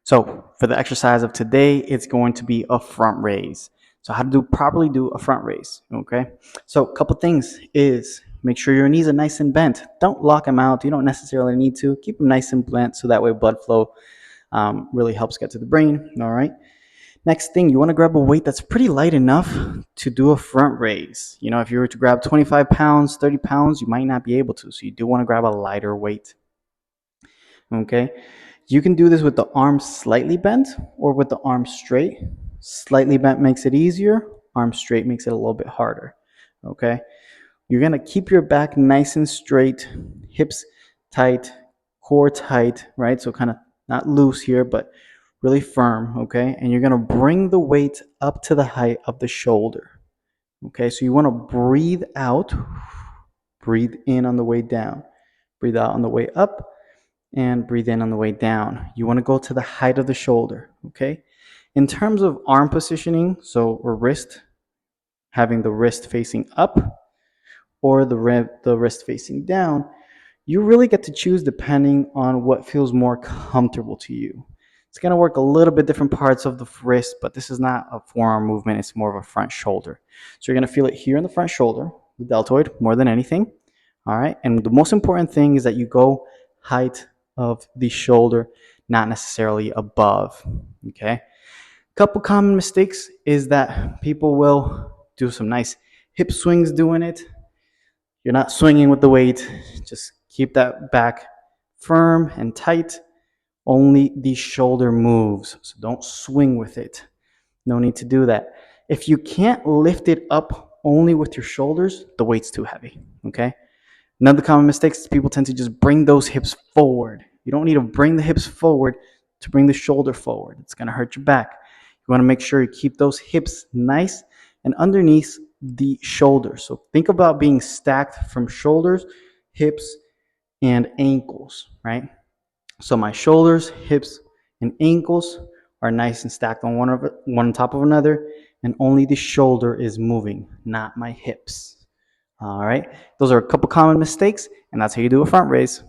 So for the exercise of today, it's going to be a front raise. So how to properly do a front raise, okay? So a couple things is make sure your knees are nice and bent. Don't lock them out. You don't necessarily need to. Keep them nice and bent so that way blood flow really helps get to the brain, all right? Next thing, you want to grab a weight that's pretty light enough to do a front raise. You know, if you were to grab 25 pounds, 30 pounds, you might not be able to. So you do want to grab a lighter weight, okay? You can do this with the arms slightly bent or with the arms straight. Slightly bent makes it easier. Arms straight makes it a little bit harder. Okay. You're going to keep your back nice and straight, hips tight, core tight, right? So kind of not loose here, but really firm. Okay. And you're going to bring the weight up to the height of the shoulder. Okay. So you want to breathe out, breathe in on the way down, breathe out on the way up, and breathe in on the way down. You want to go to the height of the shoulder, okay? In terms of arm positioning, so wrist, having the wrist facing up or the wrist facing down, you really get to choose depending on what feels more comfortable to you. It's going to work a little bit different parts of the wrist, but this is not a forearm movement. It's more of a front shoulder. So you're going to feel it here in the front shoulder, the deltoid, more than anything. All right. And the most important thing is that you go height of the shoulder, not necessarily above. Okay. Couple common mistakes is that people will do some nice hip swings doing it. You're not swinging with the weight. Just keep that back firm and tight. Only the shoulder moves. So don't swing with it. No need to do that. If you can't lift it up only with your shoulders, the weight's too heavy. Okay. Another common mistake is people tend to just bring those hips forward. You don't need to bring the hips forward to bring the shoulder forward. It's going to hurt your back. You want to make sure you keep those hips nice and underneath the shoulders. So think about being stacked from shoulders, hips, and ankles, right? So my shoulders, hips, and ankles are nice and stacked on one on top of another, and only the shoulder is moving, not my hips. All right, those are a couple common mistakes, and that's how you do a front raise.